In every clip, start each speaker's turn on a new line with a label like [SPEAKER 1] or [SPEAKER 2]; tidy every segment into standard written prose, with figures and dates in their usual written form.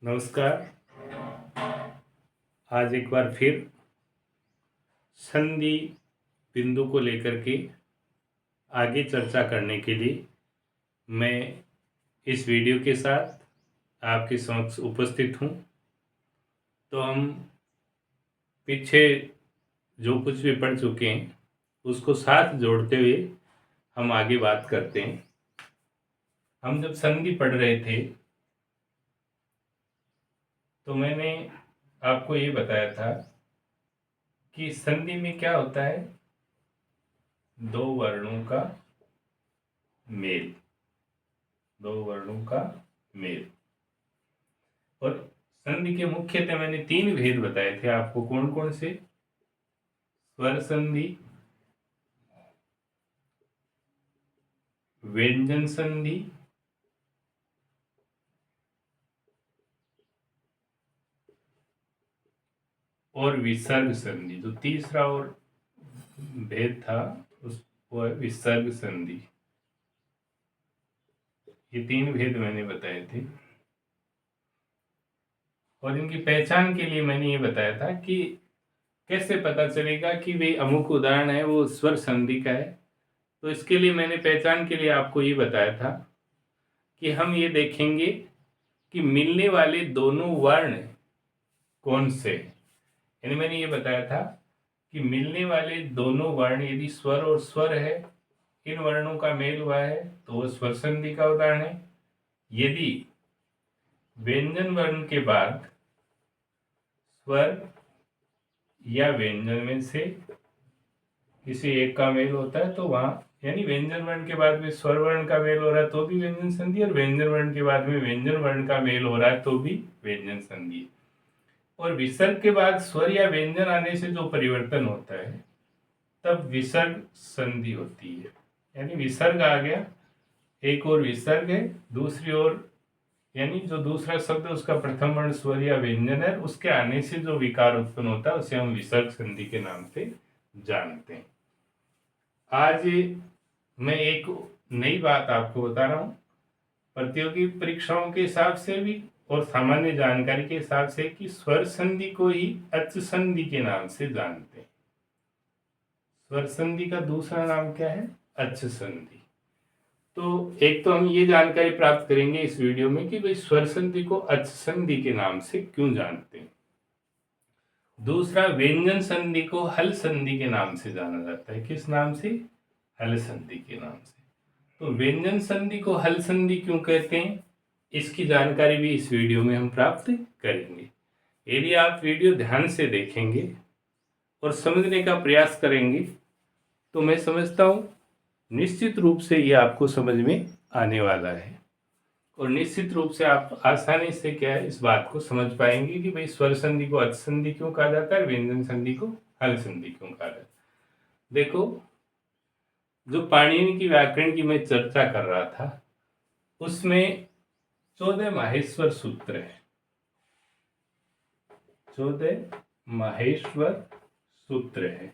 [SPEAKER 1] नमस्कार। आज एक बार फिर संधि बिंदु को लेकर के आगे चर्चा करने के लिए मैं इस वीडियो के साथ आपके समक्ष उपस्थित हूँ। तो हम पीछे जो कुछ भी पढ़ चुके हैं उसको साथ जोड़ते हुए हम आगे बात करते हैं। हम जब संधि पढ़ रहे थे तो मैंने आपको ये बताया था कि संधि में क्या होता है, दो वर्णों का मेल, दो वर्णों का मेल। और संधि के मुख्यतः मैंने तीन भेद बताए थे आपको। कौन कौन से? स्वर संधि, व्यंजन संधि और विसर्ग संधि। जो तीसरा और भेद था वो है विसर्ग संधि। ये तीन भेद मैंने बताए थे और इनकी पहचान के लिए मैंने ये बताया था कि कैसे पता चलेगा कि वे अमुक उदाहरण है वो स्वर संधि का है। तो इसके लिए मैंने पहचान के लिए आपको ये बताया था कि हम ये देखेंगे कि मिलने वाले दोनों वर्ण कौन से। यानी मैंने ये बताया था कि मिलने वाले दोनों वर्ण यदि स्वर और स्वर है, इन वर्णों का मेल हुआ है तो वो स्वर संधि का उदाहरण है। यदि व्यंजन वर्ण के बाद स्वर या व्यंजन में से किसी एक का मेल होता है तो वहां, यानी व्यंजन वर्ण के बाद में स्वर वर्ण का मेल हो रहा है तो भी व्यंजन संधि, और व्यंजन वर्ण के बाद में व्यंजन वर्ण का मेल हो रहा है तो भी व्यंजन संधि। और विसर्ग के बाद स्वर या व्यंजन आने से जो परिवर्तन होता है तब विसर्ग संधि होती है। यानी विसर्ग आ गया, एक और विसर्ग है, दूसरी ओर यानी जो दूसरा शब्द है उसका प्रथम वर्ण स्वर या व्यंजन है, उसके आने से जो विकार उत्पन्न होता है उसे हम विसर्ग संधि के नाम से जानते हैं। आज मैं एक नई बात आपको बता रहा हूँ, प्रतियोगी परीक्षाओं के हिसाब से भी और सामान्य जानकारी के हिसाब से, कि स्वर संधि को ही अच संधि के नाम से जानते हैं। स्वर संधि का दूसरा नाम क्या है? अच संधि। तो एक तो हम ये जानकारी प्राप्त करेंगे इस वीडियो में कि भाई स्वर संधि को अच संधि के नाम से क्यों जानते हैं। दूसरा, व्यंजन संधि को हल संधि के नाम से जाना जाता है। किस नाम से? हल संधि के नाम से। तो व्यंजन संधि को हल संधि क्यों कहते हैं, इसकी जानकारी भी इस वीडियो में हम प्राप्त करेंगे। यदि आप वीडियो ध्यान से देखेंगे और समझने का प्रयास करेंगे तो मैं समझता हूँ निश्चित रूप से ये आपको समझ में आने वाला है और निश्चित रूप से आप आसानी से क्या है इस बात को समझ पाएंगे कि भाई स्वर संधि को अच संधि क्यों कहा जाता है, व्यंजन संधि को हल संधि क्यों कहा जाता है। देखो, जो पाणिनि की व्याकरण की मैं चर्चा कर रहा था उसमें 14 माहेश्वर सूत्र है। 14 माहेश्वर सूत्र है।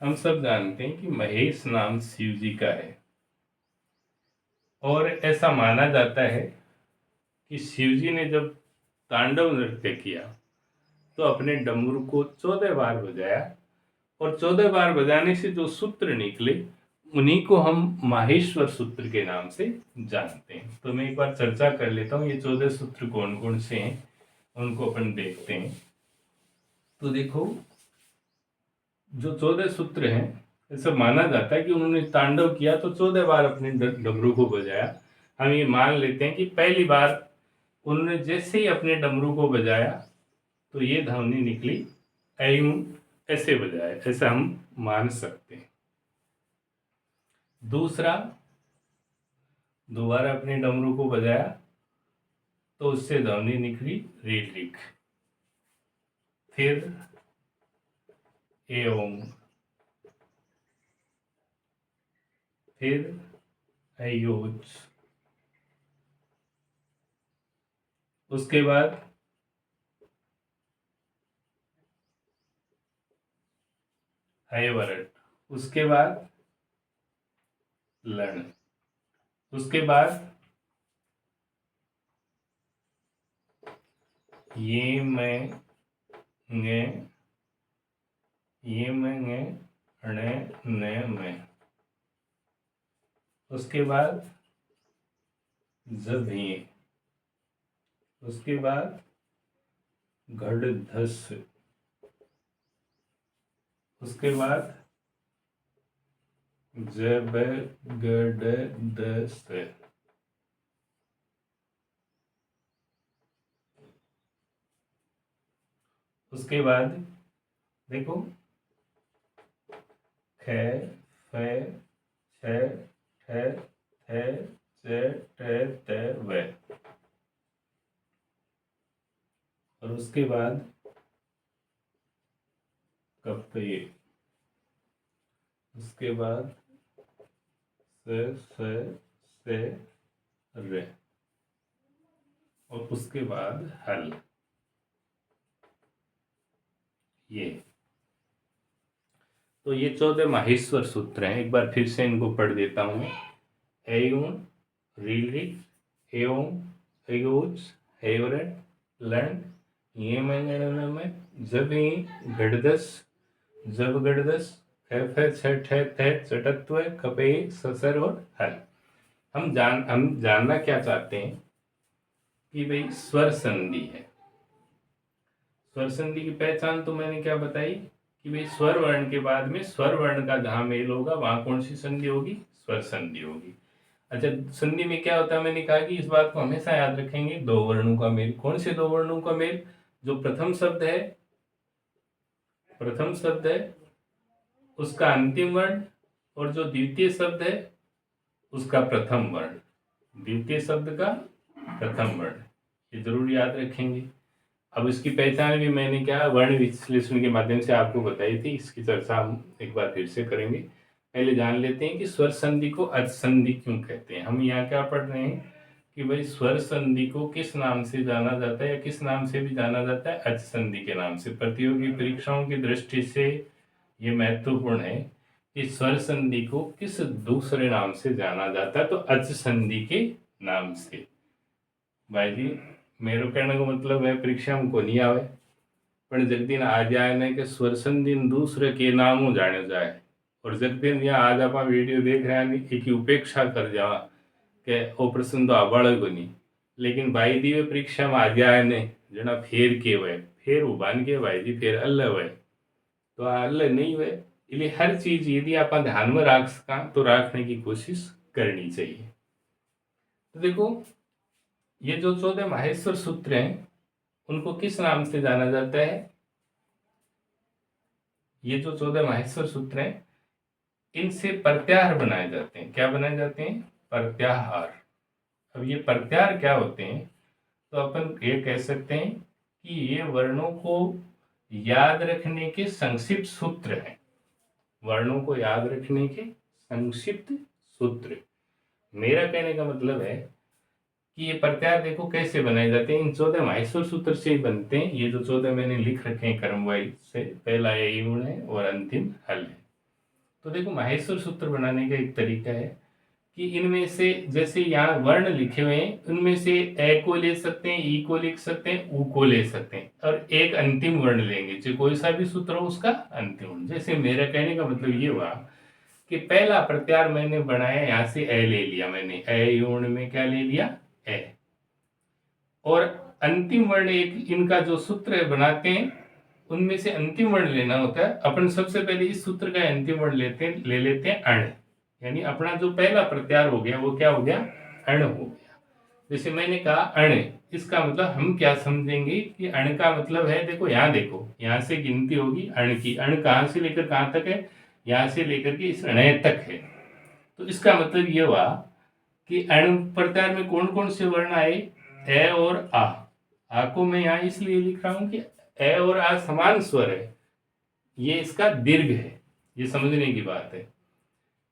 [SPEAKER 1] हम सब जानते हैं कि महेश नाम शिव जी का है और ऐसा माना जाता है कि शिव जी ने जब तांडव नृत्य किया तो अपने डमरू को 14 बार बजाया और 14 बार बजाने से जो सूत्र निकले उन्हीं को हम माहेश्वर सूत्र के नाम से जानते हैं। तो मैं एक बार चर्चा कर लेता हूँ, ये 14 सूत्र कौन कौन से हैं उनको अपन देखते हैं। तो देखो, जो 14 सूत्र हैं, ऐसा माना जाता है कि उन्होंने तांडव किया तो 14 बार अपने डमरू को बजाया। हम ये मान लेते हैं कि पहली बार उन्होंने जैसे ही अपने डमरू को बजाया तो ये ध्वनि निकली, ऐयूं ऐसे बजाया, ऐसा हम मान सकते हैं। दूसरा, दोबारा अपने डमरू को बजाया तो उससे ध्वनि निकली रीलिक, फिर एओं, फिर अयोच, उसके बाद हयवरट, उसके बाद लण, उसके बाद ये मैं ङे, ये मैं ङे, णे ने मैं। उसके बाद जब ये, उसके बाद घड़ धस, उसके बाद जब गड़ दस, उसके बाद देखो ख फ छ ठ थ च ट त व, और उसके बाद कपे, उसके बाद स से रे, और उसके बाद हल। ये तो ये 14 माहेश्वर सूत्र हैं। एक बार फिर से इनको पढ़ देता हूँ मैं। एयूं रीली एओं एगोच हेवरट लंड ये मंगण में जब ही गड़दस, जब गड़दस एफ छठ थे चटत्व कपे ससर और हल। हम जानना क्या चाहते हैं कि भाई स्वर संधि है। स्वर संधि की पहचान तो मैंने क्या बताई कि भाई स्वर वर्ण के बाद में स्वर वर्ण का जहां मेल होगा वहां कौन सी संधि होगी, स्वर संधि होगी। अच्छा, संधि में क्या होता है, मैंने कहा कि इस बात को हमेशा याद रखेंगे, दो वर्णों का मेल। कौन से दो वर्णों का मेल? जो प्रथम शब्द है, प्रथम शब्द है उसका अंतिम वर्ण, और जो द्वितीय शब्द है उसका प्रथम वर्ण, द्वितीय शब्द का प्रथम वर्ण, ये जरूर याद रखेंगे। अब इसकी पहचान भी मैंने क्या वर्ण विश्लेषण के माध्यम से आपको बताई थी, इसकी चर्चा हम एक बार फिर से करेंगे। पहले जान लेते हैं कि स्वर संधि को अच संधि क्यों कहते हैं। हम यहाँ क्या पढ़ रहे हैं कि भाई स्वर संधि को किस नाम से जाना जाता है, या किस नाम से भी जाना जाता है, अच संधि के नाम से। प्रतियोगी परीक्षाओं की दृष्टि से ये महत्वपूर्ण है कि स्वर संधि को किस दूसरे नाम से जाना जाता है, तो अच संधि के नाम से। भाई जी मेरे कहने का मतलब है परीक्षा में को नहीं आवे पर जग दिन आ जाए ने कि स्वर संधि दूसरे के नामों जाने जाए, और जग दिन यहाँ आज आप वीडियो देख रहे हैं कि उपेक्षा कर जावा के ओ प्रश्न तो आवाड़े को नहीं, लेकिन भाई दी परीक्षा में आ जाए ने जना फेर के वे फेर उबान के भाई जी फेर अल्लाह वे तो अल्लाह नहीं वे, इसलिए हर चीज यदि आप ध्यान में रख सका तो रखने की कोशिश करनी चाहिए। तो देखो ये जो 14 माहेश्वर सूत्र हैं उनको किस नाम से जाना जाता है? ये जो 14 माहेश्वर सूत्र हैं इनसे प्रत्याहार बनाए जाते हैं। क्या बनाए जाते हैं? प्रत्याहार। अब ये प्रत्याहार क्या होते हैं? तो अपन ये कह सकते हैं कि ये वर्णों को याद रखने के संक्षिप्त सूत्र हैं। वर्णों को याद रखने के संक्षिप्त सूत्र। मेरा कहने का मतलब है कि ये प्रत्याहार देखो कैसे बनाए जाते हैं, इन 14 माहेश्वर सूत्र से ही बनते हैं। ये जो 14 मैंने लिख रखे हैं क्रमवाइज से, पहला ये गुण है और अंतिम हल है। तो देखो माहेश्वर सूत्र बनाने का एक तरीका है कि इनमें से जैसे यहाँ वर्ण लिखे हुए हैं उनमें से ए को ले सकते हैं, ई को लिख सकते हैं, ऊ को ले सकते हैं, और एक अंतिम वर्ण लेंगे जो कोई सा भी सूत्र हो उसका अंतिम वर्ण। जैसे मेरा कहने का मतलब ये हुआ कि पहला प्रत्याहार मैंने बनाया, यहाँ से ए ले लिया मैंने, ए यूर्ण में क्या ले लिया, ए, और अंतिम वर्ण एक इनका जो सूत्र बनाते हैं उनमें से अंतिम वर्ण लेना होता है। अपन सबसे पहले इस सूत्र का अंतिम वर्ण ले लेते हैं अण, यानी अपना जो पहला प्रत्याहार हो गया वो क्या हो गया, अण हो गया। जैसे मैंने कहा अण, इसका मतलब हम क्या समझेंगे कि अण का मतलब है, देखो यहाँ से गिनती होगी अण की, अण कहाँ से लेकर कहाँ तक है, यहाँ से लेकर के इस अण तक है। तो इसका मतलब ये हुआ कि अण प्रत्याहार में कौन कौन से वर्ण आए, ए और आ को मैं यहाँ इसलिए लिख रहा हूं कि ए और आ समान स्वर है, ये इसका दीर्घ है, ये समझने की बात है।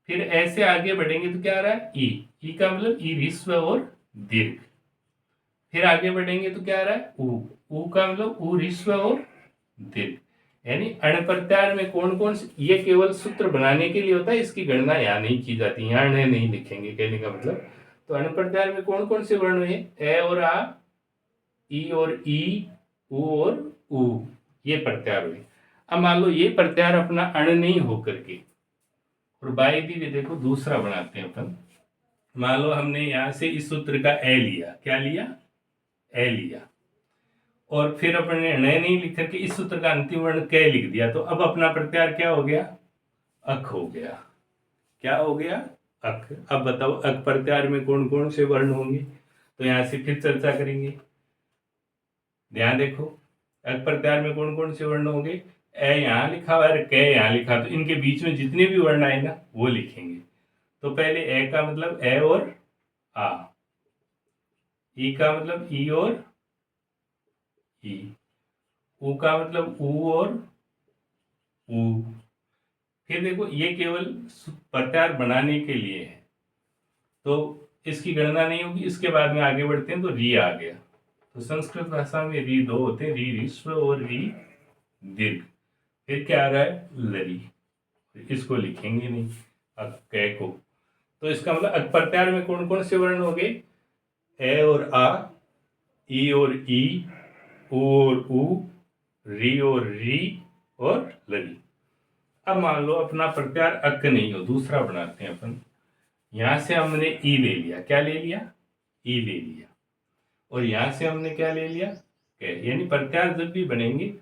[SPEAKER 1] फिर ऐसे आगे बढ़ेंगे तो क्या आ रहा है, ई का मतलब ई ह्रस्व और दीर्घ। फिर आगे बढ़ेंगे तो क्या आ रहा है, ऊ का मतलब ऊ ह्रस्व और दीर्घ। यानी अण प्रत्याहार में कौन कौन से, ये केवल सूत्र बनाने के लिए होता है, इसकी गणना यहाँ नहीं की जाती, यहाँ नहीं लिखेंगे, कहने का मतलब। तो अण प्रत्याहार में कौन कौन से वर्ण है, ए और आ, ई और ई, उ और उ ये प्रत्यार हुए। अब मान लो ये प्रत्यार अपना अण नहीं होकर के, और बाई दी भी देखो दूसरा बनाते हैं अपन। मान लो हमने यहां से इस सूत्र का ए लिया, क्या लिया, ए लिया, और फिर अपन ने ण नहीं लिख करके इस सूत्र का अंतिम वर्ण क लिख दिया, तो अब अपना प्रत्यार क्या हो गया, अक हो गया। क्या हो गया, अक। अब बताओ अक प्रत्यार में कौन कौन से वर्ण होंगे, तो यहां से फिर चर्चा करेंगे। ध्यान देखो, अक प्रत्यार में कौन कौन से वर्ण होंगे, ए यहां लिखा हुआ है, क यहां लिखा, तो इनके बीच में जितने भी वर्ण आए ना वो लिखेंगे। तो पहले ए का मतलब ए और आ, ई का मतलब ई और ई, उ का मतलब उ और उ। फिर देखो ये केवल प्रत्यार बनाने के लिए है, तो इसकी गणना नहीं होगी। इसके बाद में आगे बढ़ते हैं तो री आ गया। तो संस्कृत भाषा में री दो होते हैं, री ऋस्व और री दीर्घ। फिर क्या आ रहा है, लरी, इसको लिखेंगे नहीं कै को। तो इसका मतलब अक प्रत्यार में कौन कौन से वर्ण हो गए, ए और आ, ई और ई, उ और उ, री और री और लरी। अब मान लो अपना प्रत्यार अक नहीं हो, दूसरा बनाते हैं अपन। यहां से हमने ई ले लिया, क्या ले लिया, ई ले लिया, और यहां से हमने क्या ले लिया, कै। यानी प्रत्यार जब भी बनेंगे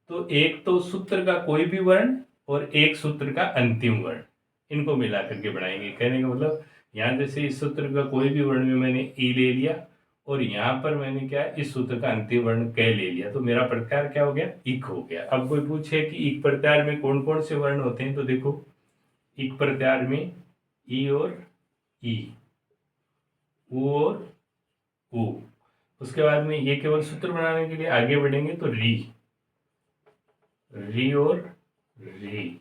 [SPEAKER 1] तो एक तो सूत्र का कोई भी वर्ण और एक सूत्र का अंतिम वर्ण, इनको मिला करके बनाएंगे। कहने का मतलब यहाँ जैसे इस सूत्र का कोई भी वर्ण में मैंने ई ले लिया, और यहाँ पर मैंने क्या इस सूत्र का अंतिम वर्ण कै ले लिया, तो मेरा प्रत्यार क्या हो गया, इक हो गया। अब कोई पूछे कि इक प्रत्यार में कौन कौन से वर्ण होते हैं, तो देखो इक प्रत्यार में ई और ई, उ और उ। उसके बाद में ये केवल सूत्र बनाने के लिए आगे बढ़ेंगे तो री, री और री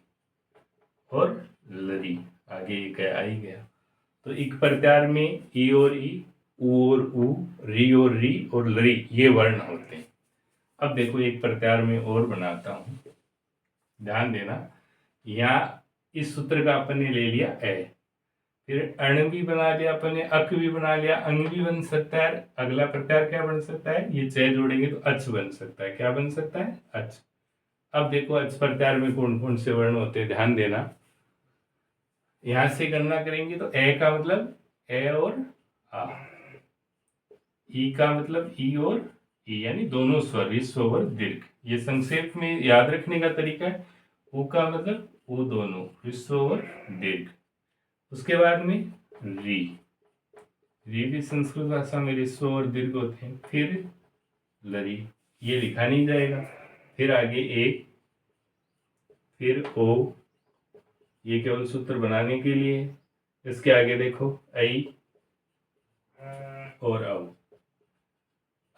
[SPEAKER 1] और लरी, आगे एक आ ही गया। तो इक प्रत्यार में ई और ई, उ और उ, री और री और लरी, ये वर्ण होते हैं। अब देखो एक प्रत्यार में और बनाता हूं, ध्यान देना। यहाँ इस सूत्र का अपन ने ले लिया ए, फिर अण भी बना लिया अपन ने, अक भी बना लिया, अंग भी बन सकता है। अगला प्रत्यार क्या बन सकता है, ये चय जोड़ेंगे तो अच बन सकता है। क्या बन सकता है, अच। अब देखो अच प्रत्यार में कौन कौन से वर्ण होते हैं, ध्यान देना। यहां से गणना करेंगे तो ए का मतलब ए और आ, ई का मतलब ई और ई, यानी दोनों स्वर, ह्रस्व और दीर्घ। ये संक्षेप में याद रखने का तरीका है। उ का मतलब वो दोनों, ह्रस्व और दीर्घ। उसके बाद में री, री भी संस्कृत भाषा में ह्रस्व और दीर्घ होते हैं। फिर लरी, ये लिखा नहीं जाएगा। फिर आगे ए, फिर ओ, ये केवल सूत्र बनाने के लिए। इसके आगे देखो आई और औ।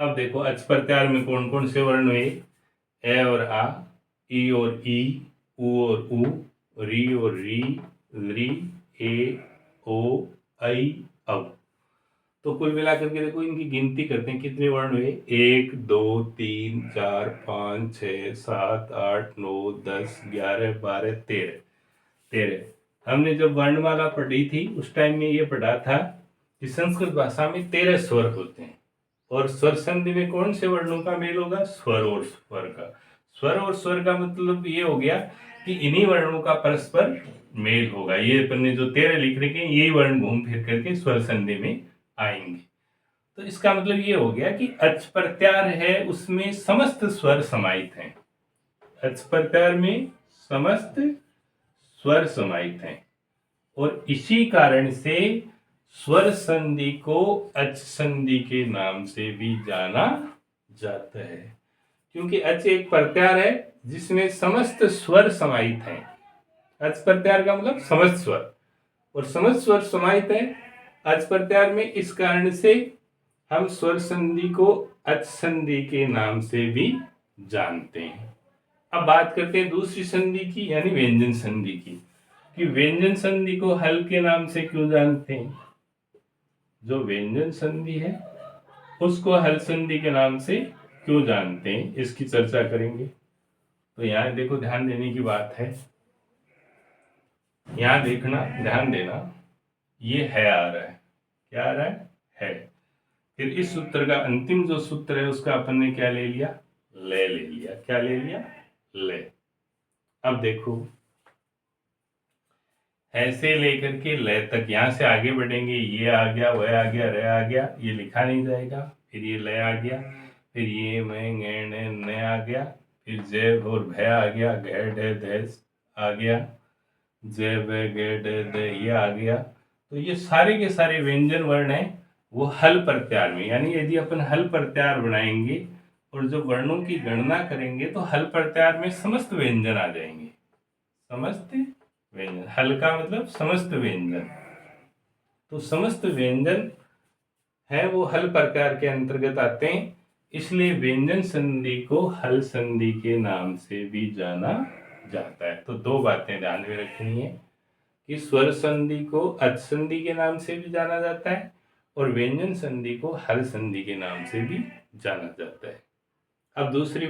[SPEAKER 1] अब देखो अच प्रत्यार में कौन कौन से वर्ण हुए, ए और आ, ई और ई, उ और उ, री और री, री, ए, ओ, आई, औ। तो कुल मिलाकर के देखो इनकी गिनती करते हैं, कितने वर्ण हुए, 1 2 3 4 5 6 7 8 9 10 11 12 13 13। हमने जब वर्णमाला पढ़ी थी उस टाइम में ये पढ़ा था कि संस्कृत भाषा में 13 स्वर होते हैं, और स्वर संधि में कौन से वर्णों का मेल होगा, स्वर और स्वर का। स्वर और स्वर का मतलब ये हो गया कि इन्हीं वर्णों का परस्पर मेल होगा। ये अपन ने जो 13 लिख रखे हैं, यही वर्ण घूम फिर करके स्वर संधि में आएंगे। तो इसका मतलब ये हो गया कि अच प्रत्यार है उसमें समस्त स्वर समाहित हैं। अच प्रत्यार में समस्त स्वर समाहित हैं, और इसी कारण से स्वर संधि को अच संधि के नाम से भी जाना जाता है, क्योंकि अच एक प्रत्यार है जिसमें समस्त स्वर समाहित हैं। अच प्रत्यार का मतलब समस्त स्वर, और समस्त स्वर समाहित है अच प्रत्यार में। इस कारण से हम स्वर संधि को अच संधि के नाम से भी जानते हैं। अब बात करते हैं दूसरी संधि की, यानी व्यंजन संधि की, कि व्यंजन संधि को हल के नाम से क्यों जानते हैं। जो व्यंजन संधि है उसको हल संधि के नाम से क्यों जानते हैं, इसकी चर्चा करेंगे। तो यहाँ देखो ध्यान देने की बात है, यहाँ देखना, ध्यान देना, ये है आ रहा है, क्या आ रहा है, फिर इस सूत्र का अंतिम जो सूत्र है उसका अपन ने क्या ले लिया, ले ले लिया। क्या ले लिया? ले। अब देखो, ऐसे लेकर के ले तक यहाँ से आगे बढ़ेंगे, ये आ गया, वह आ गया, रे आ गया, ये लिखा नहीं जाएगा। फिर ये ले आ गया, फिर ये मैं गैंड ने आ गया, फिर जेब और भय आ गया, गैड है देश आ गया, जेब है गेड है दे ये आ गया। तो ये सारे के सारे व्यंजन वर्ण हैं वो हल प्रत्यार में, यानी यदि अपन हल प्रत्यार बनाएंगे और जो वर्णों की गणना करेंगे तो हल प्रत्यार में समस्त व्यंजन आ जाएंगे। समस्त व्यंजन, हल का मतलब समस्त व्यंजन। तो समस्त व्यंजन है वो हल प्रकार के अंतर्गत आते हैं, इसलिए व्यंजन संधि को हल संधि के नाम से भी जाना जाता है। तो दो बातें ध्यान में रखनी है कि स्वर संधि को अच संधि के नाम से भी जाना जाता है और व्यंजन संधि को हल संधि के नाम से भी जाना जाता है। अब दूसरी बात